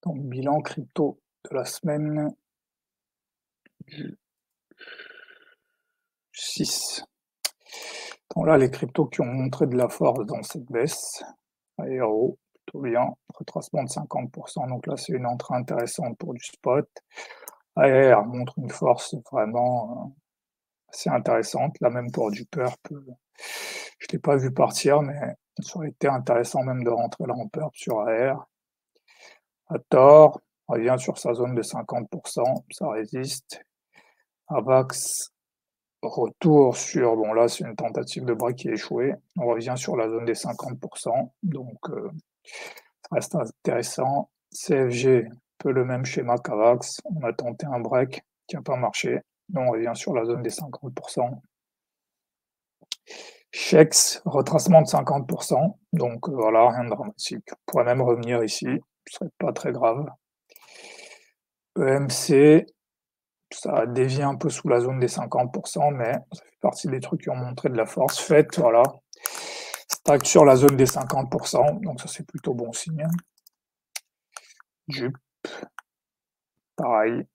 Donc, bilan crypto de la semaine du 6. Donc là, les cryptos qui ont montré de la force dans cette baisse, Aero, plutôt bien, retracement de 50%, donc là c'est une entrée intéressante pour du spot. AR montre une force vraiment assez intéressante, là même pour du perp, je ne l'ai pas vu partir, mais ça aurait été intéressant même de rentrer là en perp sur AR. Hathor revient sur sa zone de 50%, ça résiste. Avax, retour sur, bon là c'est une tentative de break qui a échoué, on revient sur la zone des 50%, donc ça reste intéressant. CFG, un peu le même schéma qu'Avax, on a tenté un break qui n'a pas marché, on revient sur la zone des 50%. Chex, retracement de 50%, donc voilà, rien de dramatique. On pourrait même revenir ici, ce serait pas très grave. EMC, ça a dévié un peu sous la zone des 50%, mais ça fait partie des trucs qui ont montré de la force. Fait, voilà, stack sur la zone des 50%, donc ça c'est plutôt bon signe. Jup, pareil,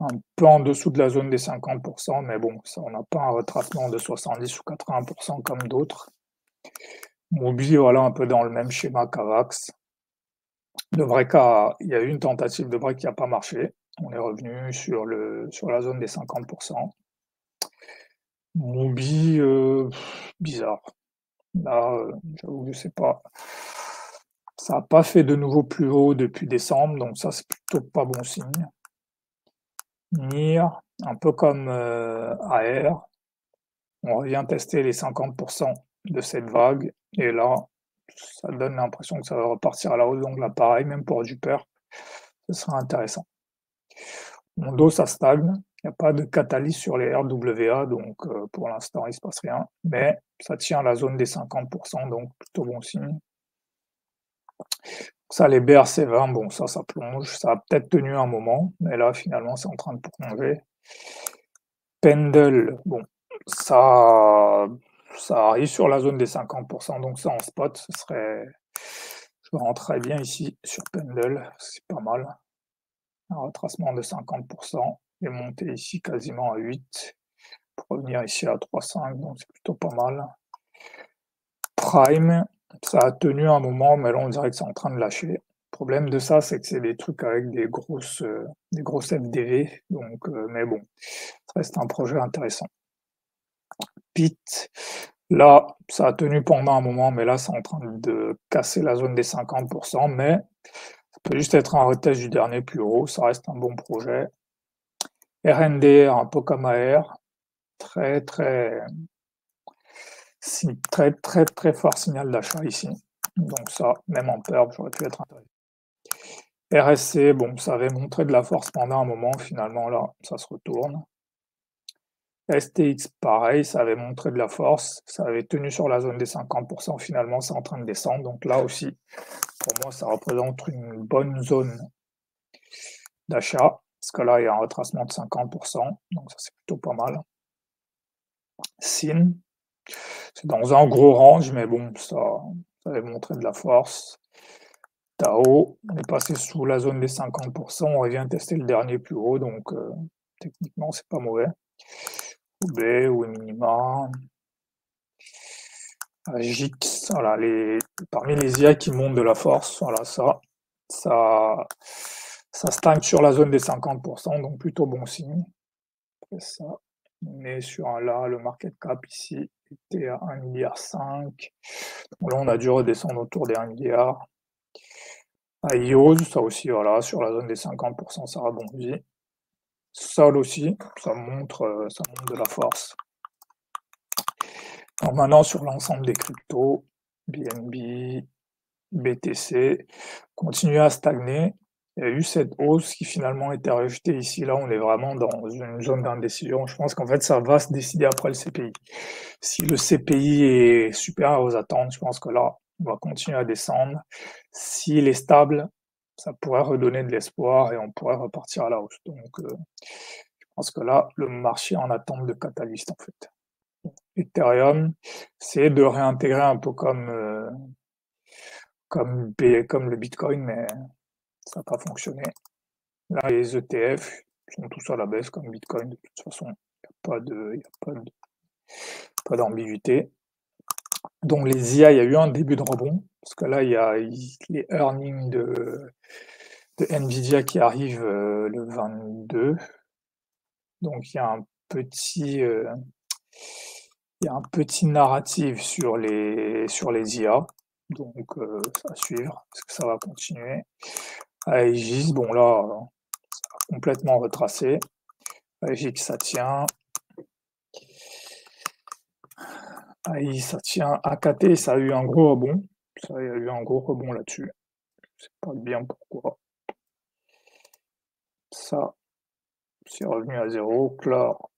un peu en dessous de la zone des 50%, mais bon, ça on n'a pas un retracement de 70 ou 80% comme d'autres. Mobi, voilà, un peu dans le même schéma qu'Avax. Le break il y a eu une tentative de break qui n'a pas marché. On est revenu sur la zone des 50%. Mobi, bizarre. Là, j'avoue que je sais pas. Ça n'a pas fait de nouveau plus haut depuis décembre, donc ça c'est plutôt pas bon signe. NIR, un peu comme AR, on revient tester les 50% de cette vague, et là, ça donne l'impression que ça va repartir à la hausse, donc là pareil, même pour du perp, ce sera intéressant. Mondo, ça stagne, il n'y a pas de catalyse sur les RWA, donc pour l'instant il ne se passe rien, mais ça tient la zone des 50%, donc plutôt bon signe. Ça, les BRC20, bon, ça plonge. Ça a peut-être tenu un moment, mais là, finalement, c'est en train de plonger. Pendle, bon, ça arrive sur la zone des 50%, donc ça, en spot, je rentrerais bien ici sur Pendle, c'est pas mal. Un retracement de 50%, et monter ici quasiment à 8, pour revenir ici à 3,5, donc c'est plutôt pas mal. Prime, ça a tenu un moment, mais là, on dirait que c'est en train de lâcher. Le problème de ça, c'est que c'est des trucs avec des grosses FDV, donc, mais bon, ça reste un projet intéressant. PIT, là, ça a tenu pendant un moment, mais là, c'est en train de casser la zone des 50%, mais ça peut juste être un retest du dernier plus haut, ça reste un bon projet. RNDR, un peu comme AR, très fort signal d'achat ici. Donc ça, même en perp, j'aurais pu être intéressé. RSC, bon, ça avait montré de la force pendant un moment, finalement là, ça se retourne. STX, pareil, ça avait montré de la force, ça avait tenu sur la zone des 50%, finalement c'est en train de descendre, donc là aussi, pour moi, ça représente une bonne zone d'achat, parce que là, il y a un retracement de 50%, donc ça c'est plutôt pas mal. SIN, c'est dans un gros range, mais bon, ça avait montré de la force. Tao, on est passé sous la zone des 50%, on revient tester le dernier plus haut, donc techniquement c'est pas mauvais. OB ou minima. JIX, voilà, parmi les IA qui montent de la force, voilà, ça stagne sur la zone des 50%, donc plutôt bon signe. Après ça, on est sur là, le market cap ici était à 1,5 milliard. Là, on a dû redescendre autour des 1 milliard. IOS, ça aussi, voilà, sur la zone des 50%, ça rebondit. Sol aussi, ça montre de la force. Alors maintenant, sur l'ensemble des cryptos, BNB, BTC, continue à stagner. Il y a eu cette hausse qui finalement était rejetée ici. Là, on est vraiment dans une zone d'indécision. Je pense qu'en fait, ça va se décider après le CPI. Si le CPI est supérieur aux attentes, je pense que là, on va continuer à descendre. S'il est stable, ça pourrait redonner de l'espoir et on pourrait repartir à la hausse. Donc, je pense que là, le marché est en attente de catalyste, en fait. Ethereum, c'est de réintégrer un peu comme le Bitcoin, mais ça n'a pas fonctionné. Là, les ETF sont tous à la baisse comme Bitcoin, de toute façon, il n'y a pas d'ambiguïté. Donc les IA, il y a eu un début de rebond, parce que là, il y a les earnings de Nvidia qui arrivent le 22. Donc il y a un petit, narratif sur les IA, donc à suivre, est-ce que ça va continuer? Aegis, bon là, complètement retracé. Aegis, ça tient. Aegis, ça tient. AKT, ça a eu un gros rebond. Ça a eu un gros rebond là-dessus. Je sais pas bien pourquoi. Ça, c'est revenu à zéro. Clore,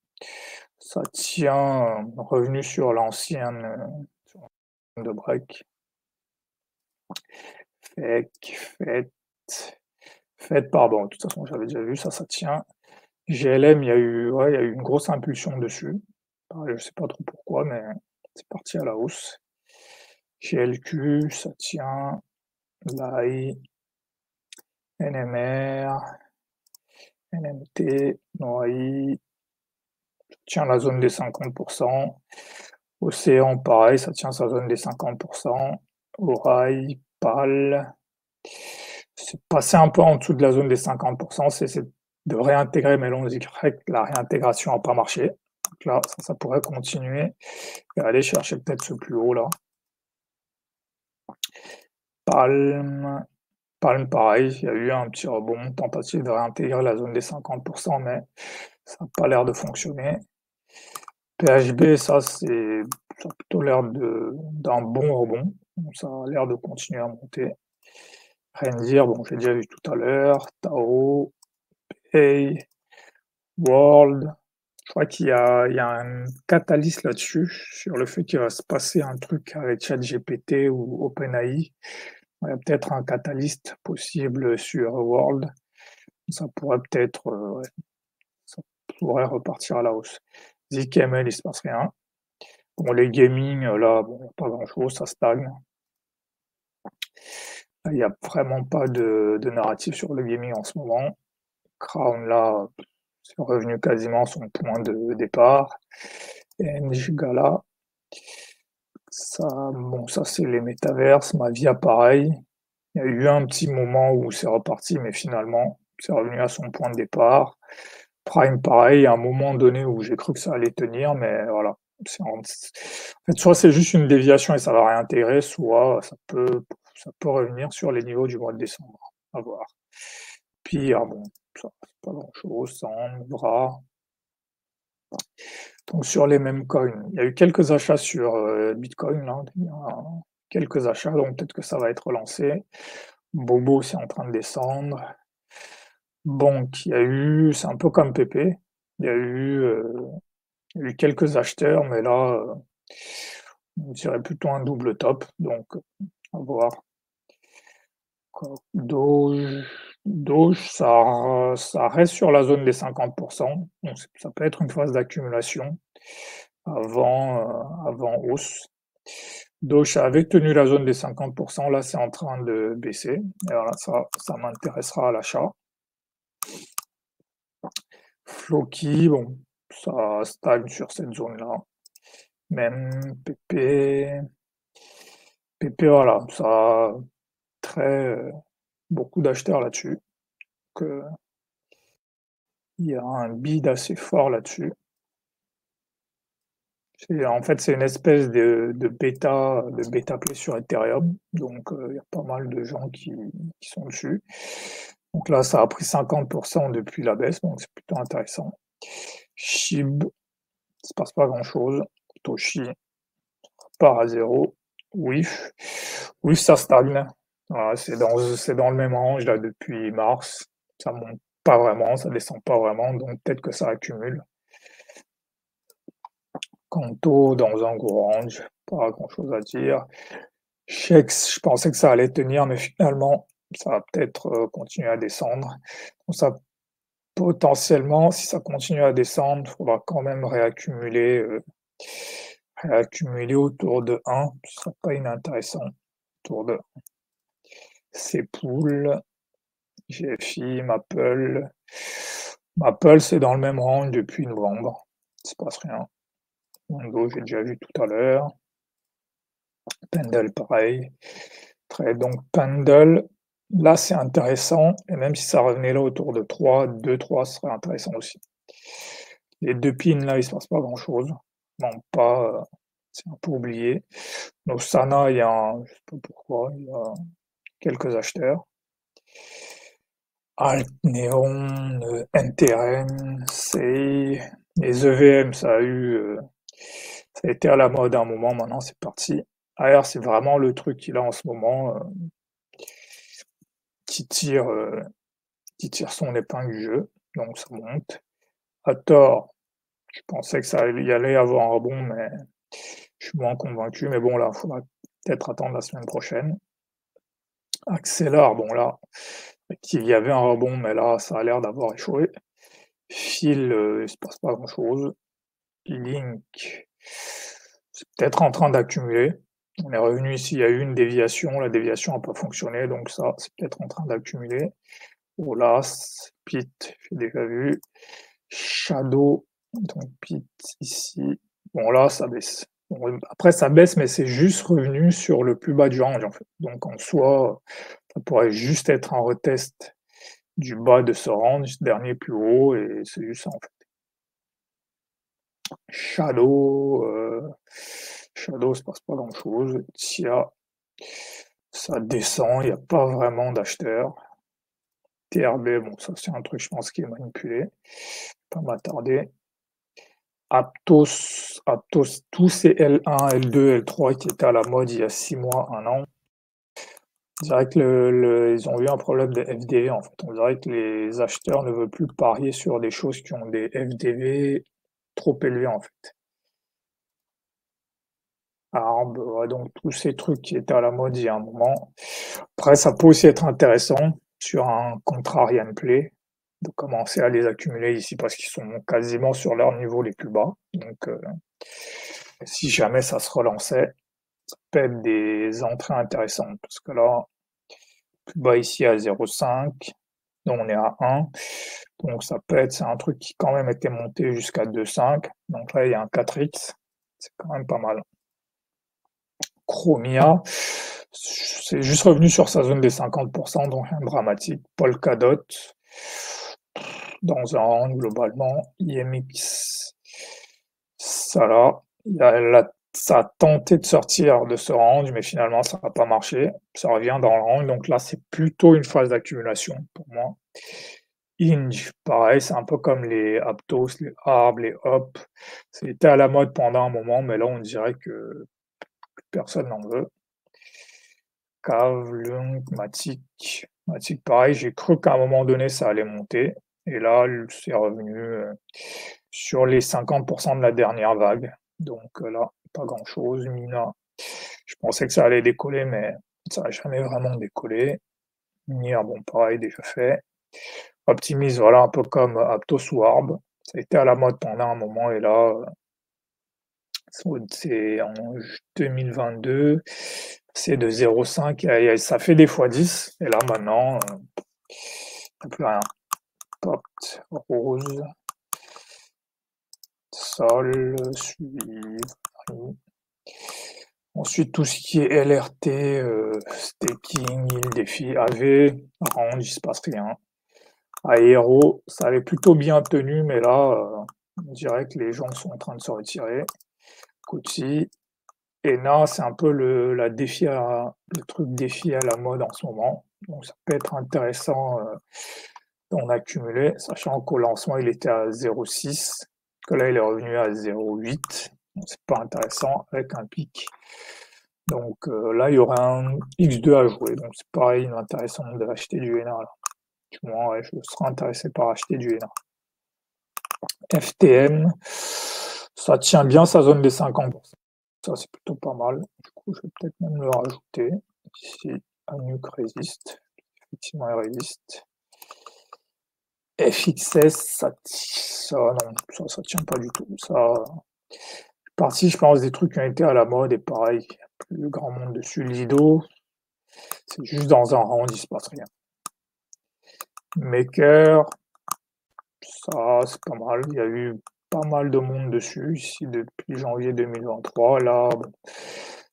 ça tient, revenu sur l'ancienne de break. Faites, pardon, de toute façon, j'avais déjà vu ça, ça tient. GLM, il y a eu une grosse impulsion dessus. Pareil, je sais pas trop pourquoi, mais c'est parti à la hausse. GLQ, ça tient. LAI, NMR, NMT, NOAI, ça tient la zone des 50%. Océan, pareil, ça tient sa zone des 50%. Orail, PAL, c'est passé un peu en dessous de la zone des 50%, c'est de réintégrer, mais là on dit que la réintégration n'a pas marché. Donc là, ça pourrait continuer et aller chercher peut-être ce plus haut là. Palm, pareil, il y a eu un petit rebond, tentative de réintégrer la zone des 50%, mais ça n'a pas l'air de fonctionner. PHB, ça a plutôt l'air d'un bon rebond, donc ça a l'air de continuer à monter. Rendir, bon, j'ai déjà vu tout à l'heure. Tao, Pay, World. Je crois qu'il y a un catalyse là-dessus, sur le fait qu'il va se passer un truc avec ChatGPT ou OpenAI. Il y a peut-être un catalyste possible sur World. Ça pourrait peut-être, ça pourrait repartir à la hausse. ZKML, il se passe rien. Bon, les gaming, là, bon, pas grand-chose, ça stagne. Il n'y a vraiment pas de narratif sur le gaming en ce moment. Crown, là, c'est revenu quasiment à son point de départ. Gala, ça, bon, ça c'est les métaverses. Ma vie, pareil. Il y a eu un petit moment où c'est reparti, mais finalement, c'est revenu à son point de départ. Prime, pareil, à un moment donné où j'ai cru que ça allait tenir, mais voilà. En fait, soit c'est juste une déviation et ça va réintégrer, soit ça peut revenir sur les niveaux du mois de décembre. À voir. Puis, bon, ça, c'est pas grand-chose, ça en bras. Donc sur les mêmes coins, il y a eu quelques achats sur Bitcoin, là, il y a quelques achats, donc peut-être que ça va être relancé. Bobo, c'est en train de descendre. Banque, c'est un peu comme PP, il y a eu quelques acheteurs, mais là, on dirait plutôt un double top, donc à voir. Doge, ça reste sur la zone des 50%, donc ça peut être une phase d'accumulation avant hausse. Doge avait tenu la zone des 50%, là c'est en train de baisser, et voilà, ça m'intéressera à l'achat. Floki, bon, ça stagne sur cette zone-là. Même PP, voilà, ça a beaucoup d'acheteurs là-dessus. Il y a un bid assez fort là-dessus. En fait, c'est une espèce de bêta play sur Ethereum. Donc, il y a pas mal de gens qui sont dessus. Donc là, ça a pris 50% depuis la baisse, donc c'est plutôt intéressant. SHIB, il se passe pas grand-chose. Toshi part à zéro. WIF, ça stagne. Voilà, c'est dans le même range là depuis mars. Ça monte pas vraiment, ça descend pas vraiment, donc peut-être que ça accumule. Kanto dans un gros range, pas grand-chose à dire. Shex, je pensais que ça allait tenir, mais finalement, ça va peut-être continuer à descendre. Donc ça, potentiellement, si ça continue à descendre, il faudra quand même réaccumuler autour de 1, ce serait pas inintéressant. Autour de ces poules, GFI, Maple. Maple, c'est dans le même range depuis novembre. Il se passe rien. Mondo, j'ai déjà vu tout à l'heure. Pendle, pareil. Donc Pendle, là c'est intéressant, et même si ça revenait là autour de 3, 2-3 serait intéressant aussi. Les deux pins là, il se passe pas grand chose. Non, pas, c'est un peu oublié. Nosana, je sais pas pourquoi, il y a quelques acheteurs. Altneon, NTRN, c'est les EVM, ça a été à la mode à un moment, maintenant c'est parti. AR, c'est vraiment le truc qu'il a en ce moment, qui tire, qui tire son épingle du jeu, donc ça monte. Hathor, je pensais que ça allait y aller avoir un rebond, mais je suis moins convaincu. Mais bon, là, il faudra peut-être attendre la semaine prochaine. Axelar, bon là, qu'il y avait un rebond, mais là, ça a l'air d'avoir échoué. Phil, il se passe pas grand-chose. Link, c'est peut-être en train d'accumuler. On est revenu ici, il y a eu une déviation, la déviation n'a pas fonctionné, donc ça, c'est peut-être en train d'accumuler. Olas, Pit, j'ai déjà vu. Shadow, donc Pit ici. Bon là, ça baisse. Bon, après, ça baisse, mais c'est juste revenu sur le plus bas du range, en fait. Donc en soi, ça pourrait juste être un retest du bas de ce range, dernier plus haut, et c'est juste ça, en fait. Shadow, Shadow, se passe pas grand-chose. Tia, ça descend, il n'y a pas vraiment d'acheteurs. TRB, bon, ça c'est un truc, je pense, qui est manipulé. Pas m'attarder. Aptos, tous ces L1, L2, L3 qui étaient à la mode il y a 6 mois, 1 an. On dirait que ils ont eu un problème de FDV en fait. On dirait que les acheteurs ne veulent plus parier sur des choses qui ont des FDV trop élevés en fait. ARB, ouais, donc tous ces trucs qui étaient à la mode il y a un moment. Après, ça peut aussi être intéressant sur un contrarian play de commencer à les accumuler ici parce qu'ils sont quasiment sur leur niveau les plus bas. Donc, si jamais ça se relançait, ça peut être des entrées intéressantes parce que là, plus bas ici à 0,5, donc on est à 1. Donc ça peut être, c'est un truc qui quand même était monté jusqu'à 2,5. Donc là, il y a un 4x, c'est quand même pas mal. Chromia, c'est juste revenu sur sa zone des 50%, donc rien de dramatique. Polkadot, dans un rang globalement. IMX, ça là, ça a tenté de sortir de ce range, mais finalement ça n'a pas marché. Ça revient dans le range, donc là c'est plutôt une phase d'accumulation pour moi. Inge, pareil, c'est un peu comme les Aptos, les Arb, les Hop. C'était à la mode pendant un moment, mais là on dirait que personne n'en veut. Kavlung, Matic. Matic, pareil, j'ai cru qu'à un moment donné ça allait monter. Et là, c'est revenu sur les 50% de la dernière vague. Donc là, pas grand-chose. Mina, je pensais que ça allait décoller, mais ça n'a jamais vraiment décollé. Nier, bon, pareil, déjà fait. Optimise, voilà, un peu comme Aptos ou Arb. Ça a été à la mode pendant un moment, et là, c'est en 2022, c'est de 0,5, ça fait des fois 10, et là maintenant, plus rien. Porte, rose, sol, suivre. Ensuite, tout ce qui est LRT, staking, yield, défi, AV, range, il se passe rien. Aéro, ça avait plutôt bien tenu, mais là, on dirait que les gens sont en train de se retirer. Coty, ENA, c'est un peu le truc défi à la mode en ce moment. Donc ça peut être intéressant d'en accumuler, sachant qu'au lancement il était à 0,6, que là il est revenu à 0,8. Donc c'est pas intéressant avec un pic. Donc là il y aurait un X2 à jouer. Donc c'est pareil, intéressant d'acheter du ENA là. Du moins, ouais, je serais intéressé par acheter du ENA. FTM, ça tient bien sa zone des 50%. Ça, c'est plutôt pas mal. Du coup, je vais peut-être même le rajouter. Ici, Anuk résiste. Effectivement, il résiste. FXS, non, ça tient pas du tout. Ça, partie, je pense, des trucs qui ont été à la mode et pareil, il n'y a plus grand monde dessus. Lido, c'est juste dans un rang, il se passe rien. Maker, ça c'est pas mal. Il y a eu pas mal de monde dessus ici depuis janvier 2023. Là, bon,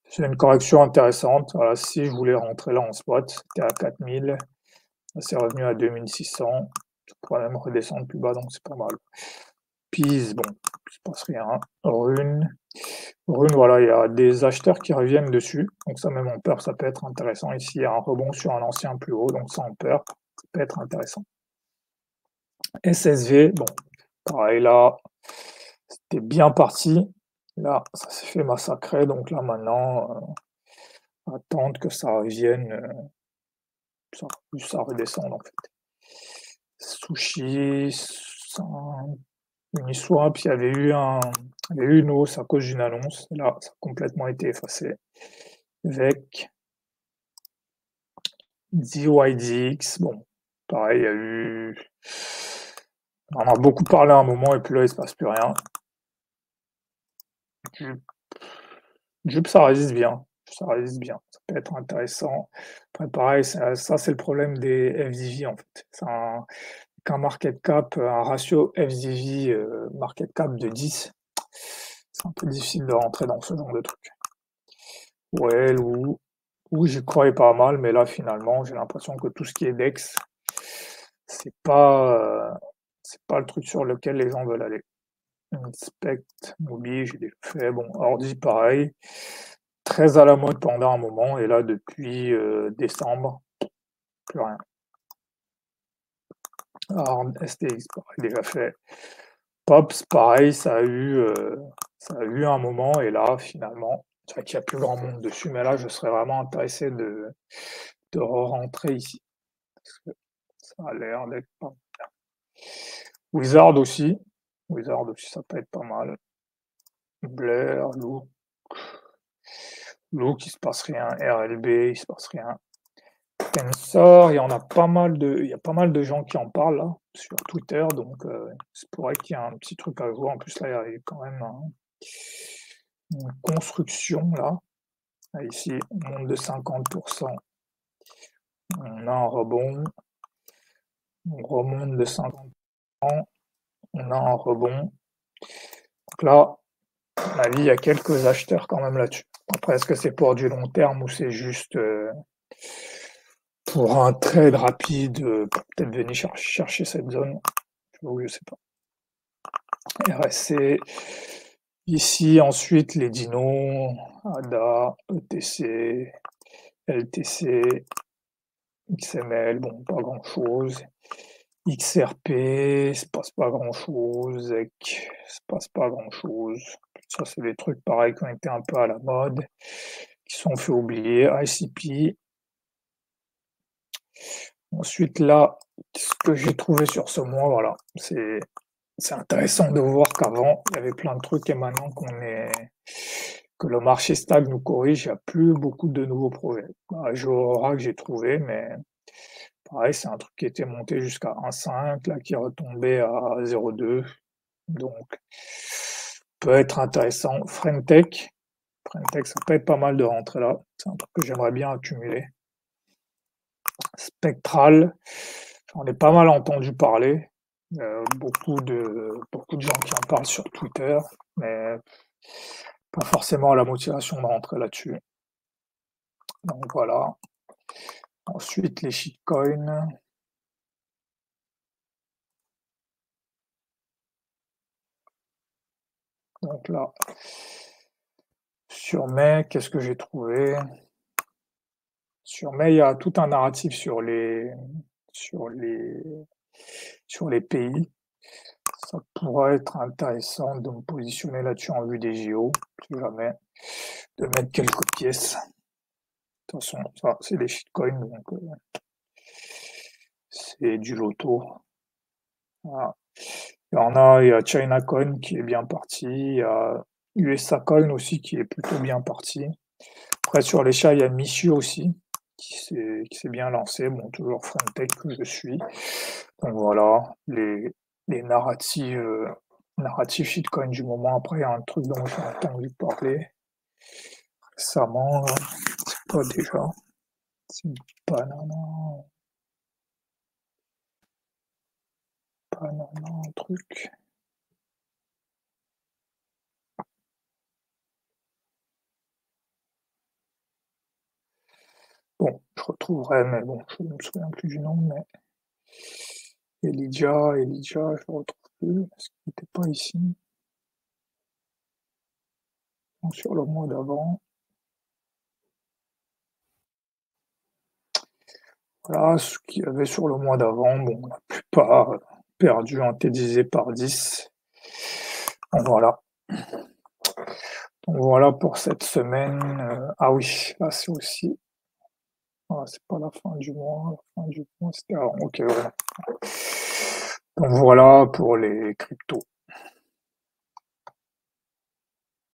c'est une correction intéressante. Voilà, si je voulais rentrer là en spot, c'était à 4000. C'est revenu à 2600. Je pourrais même redescendre plus bas, donc c'est pas mal. Peace, bon, il se passe rien. Rune, voilà, il y a des acheteurs qui reviennent dessus. Donc ça, même en peur, ça peut être intéressant. Ici, il y a un rebond sur un ancien plus haut, donc ça en peur, ça peut être intéressant. SSV, bon, pareil là, c'était bien parti. Là, ça s'est fait massacrer, donc là maintenant, attendre que ça revienne, ça redescende en fait. Sushi, Uniswap, il y avait eu une hausse à cause d'une annonce. Là, ça a complètement été effacé. VEC, DYDX, bon, pareil, il y a eu. On en a beaucoup parlé à un moment et puis là, il se passe plus rien. Jup, ça résiste bien. Ça résiste bien. Ça peut être intéressant. Après, pareil, ça c'est le problème des FDJ en fait. C'est qu'un market cap, un ratio FDJ market cap de 10, c'est un peu difficile de rentrer dans ce genre de truc. Ouais, ou j'y croyais pas mal, mais là finalement, j'ai l'impression que tout ce qui est DEX, c'est pas le truc sur lequel les gens veulent aller. Inspect, Mobi, j'ai déjà fait. Bon, ordi, pareil. Très à la mode pendant un moment, et là, depuis décembre, plus rien. ARM, STX, pareil, déjà fait. Pops, pareil, ça a eu un moment, et là, finalement, c'est vrai qu'il n'y a plus grand monde dessus, mais là, je serais vraiment intéressé de re-rentrer ici. Parce que ça a l'air d'être pas mal. Wizard aussi, ça peut être pas mal. Blair, Look, il se passe rien. RLB, il se passe rien. Tensor, il y a pas mal de gens qui en parlent là, sur Twitter, donc c'est pourrait qu'il y ait un petit truc à jouer. En plus, là, il y a quand même une construction là. Ici, on monte de 50%. On a un rebond. On remonte de 50%. On a un rebond. Donc là, à mon avis, il y a quelques acheteurs quand même là-dessus. Après, est-ce que c'est pour du long terme ou c'est juste pour un trade rapide, pour peut-être venir chercher cette zone? Je sais pas. RSC, ici ensuite les dinos, ADA, ETC, LTC, XML, bon, pas grand chose. XRP, se passe pas grand chose. ZEC, se passe pas grand chose. Ça, c'est des trucs pareils qui ont été un peu à la mode, qui sont fait oublier. ICP. Ensuite, là, ce que j'ai trouvé sur ce mois, voilà, c'est intéressant de voir qu'avant, il y avait plein de trucs et maintenant que le marché stagne nous corrige, il n'y a plus beaucoup de nouveaux projets. Aura que j'ai trouvé, mais pareil, c'est un truc qui était monté jusqu'à 1,5, là, qui est retombé à 0,2. Donc, peut être intéressant. Frentech, ça peut être pas mal de rentrer là. C'est un truc que j'aimerais bien accumuler. Spectral, j'en ai pas mal entendu parler. Beaucoup de gens qui en parlent sur Twitter, mais pas forcément la motivation de rentrer là-dessus. Donc voilà. Ensuite, les shitcoins. Donc là, sur Mai, qu'est-ce que j'ai trouvé? Sur Mai, il y a tout un narratif sur les pays. Ça pourrait être intéressant de me positionner là-dessus en vue des JO, si jamais, de mettre quelques pièces. De toute façon, ça, c'est des shitcoins, donc c'est du loto. Voilà. Il y a China Coin qui est bien parti, il y a USA Coin aussi qui est plutôt bien parti. Après, sur les chats, il y a Michu aussi qui s'est bien lancé. Bon, toujours Frentech que je suis. Donc voilà, les narratifs shitcoin du moment. Après, il y a un truc dont j'ai entendu parler récemment. C'est pas déjà. C'est Banana. Banana, un truc. Bon, je retrouverai, mais bon, je ne me souviens plus du nom, mais Elijah, je le retrouve plus. Est-ce qu'il n'était pas ici? Non, sur le mois d'avant. Voilà ce qu'il y avait sur le mois d'avant. Bon, la plupart perdus, ont été divisés par 10. Donc voilà. Donc voilà pour cette semaine. Ah oui, là c'est aussi. Ah, c'est pas la fin du mois. La fin du mois, c'était avant. Ok, voilà. Donc voilà pour les cryptos.